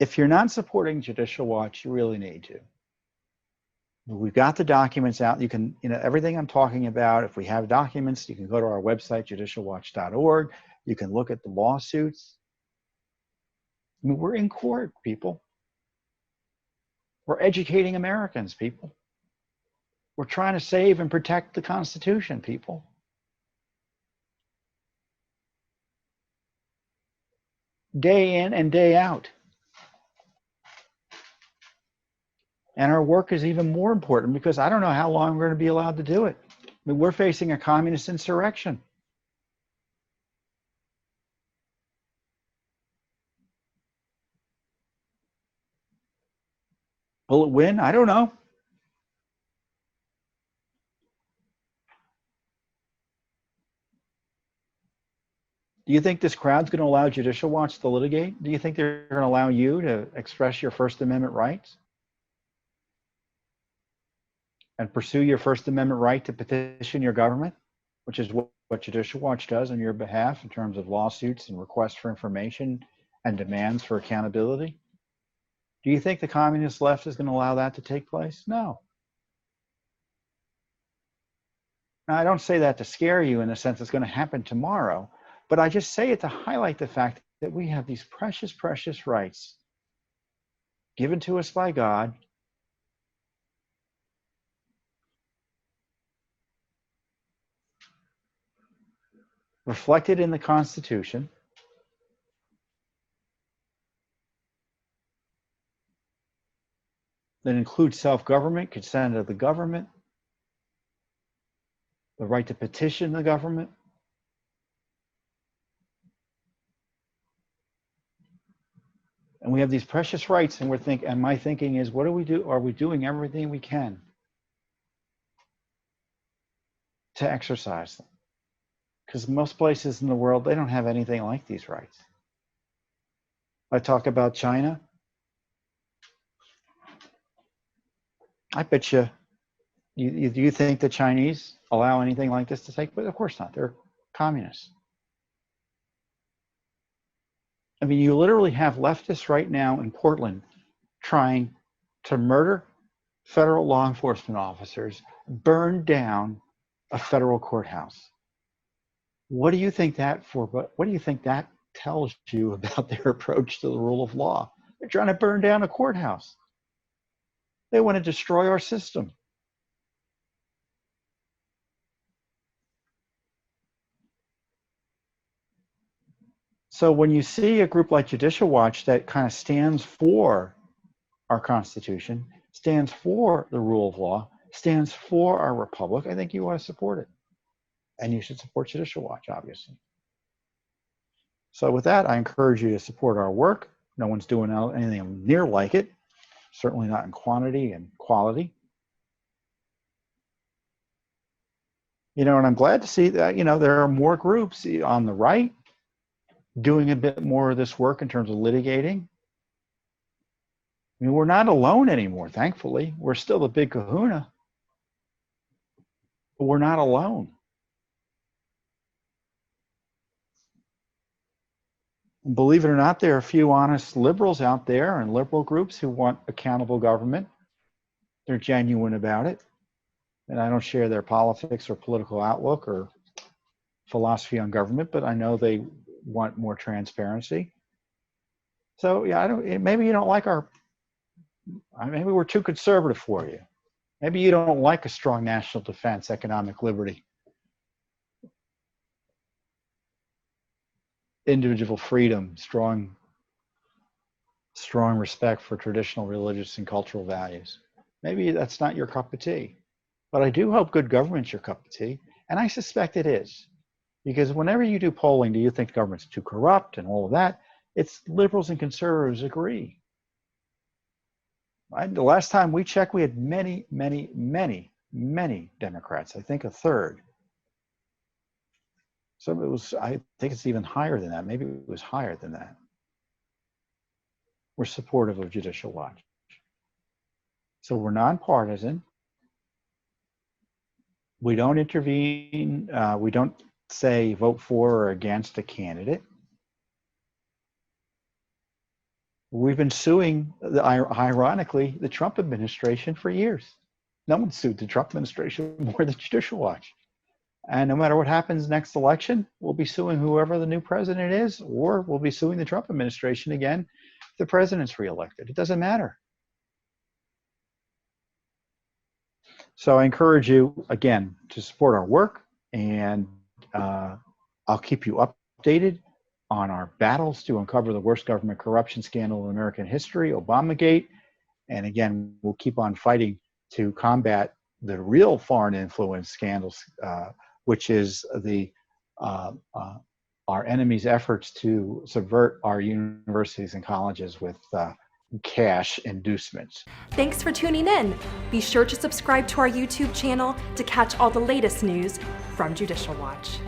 If you're not supporting Judicial Watch, you really need to. We've got the documents out. You can, everything I'm talking about, if we have documents, you can go to our website, judicialwatch.org. You can look at the lawsuits. I mean, we're in court, people. We're educating Americans, people. We're trying to save and protect the Constitution, people. Day in and day out. And our work is even more important because I don't know how long we're going to be allowed to do it. I mean, we're facing a communist insurrection. Will it win? I don't know. Do you think this crowd's going to allow Judicial Watch to litigate? Do you think they're going to allow you to express your First Amendment rights and pursue your First Amendment right to petition your government, which is what Judicial Watch does on your behalf in terms of lawsuits and requests for information and demands for accountability? Do you think the communist left is going to allow that to take place? No. Now, I don't say that to scare you in the sense it's going to happen tomorrow, but I just say it to highlight the fact that we have these precious, precious rights given to us by God, reflected in the Constitution, that includes self-government, consent of the government, the right to petition the government, and we have these precious rights, and my thinking is, what do we do? Are we doing everything we can to exercise them? Because most places in the world, they don't have anything like these rights. I talk about China. I bet you do you think the Chinese allow anything like this to take place? Of course not. They're communists. I mean, you literally have leftists right now in Portland trying to murder federal law enforcement officers, burn down a federal courthouse. What do you think that tells you about their approach to the rule of law? They're trying to burn down a courthouse. They want to destroy our system. So when you see a group like Judicial Watch that kind of stands for our Constitution, stands for the rule of law, stands for our republic, I think you want to support it. And you should support Judicial Watch, obviously. So with that, I encourage you to support our work. No one's doing anything near like it, certainly not in quantity and quality. And I'm glad to see that, there are more groups on the right doing a bit more of this work in terms of litigating. I mean, we're not alone anymore, thankfully. We're still the big kahuna, but we're not alone. And believe it or not, there are a few honest liberals out there and liberal groups who want accountable government. They're genuine about it. And I don't share their politics or political outlook or philosophy on government, but I know they want more transparency. So yeah, maybe you don't like maybe we're too conservative for you. Maybe you don't like a strong national defense, economic liberty, individual freedom, strong respect for traditional religious and cultural values. Maybe that's not your cup of tea. But I do hope good government's your cup of tea, and I suspect it is. Because whenever you do polling, do you think the government's too corrupt and all of that? It's liberals and conservatives agree. The last time we checked, we had many, many, many, many Democrats. I think a third. So I think it's even higher than that. Maybe it was higher than that. We're supportive of Judicial Watch. So we're nonpartisan. We don't intervene. We don't say vote for or against a candidate. We've been suing, ironically, the Trump administration for years. No one sued the Trump administration more than Judicial Watch. And no matter what happens next election, we'll be suing whoever the new president is, or we'll be suing the Trump administration again if the president's reelected. It doesn't matter. So I encourage you, again, to support our work, and I'll keep you updated on our battles to uncover the worst government corruption scandal in American history, Obamagate. And again, we'll keep on fighting to combat the real foreign influence scandals, which is our enemy's efforts to subvert our universities and colleges with cash inducements. Thanks for tuning in. Be sure to subscribe to our YouTube channel to catch all the latest news from Judicial Watch.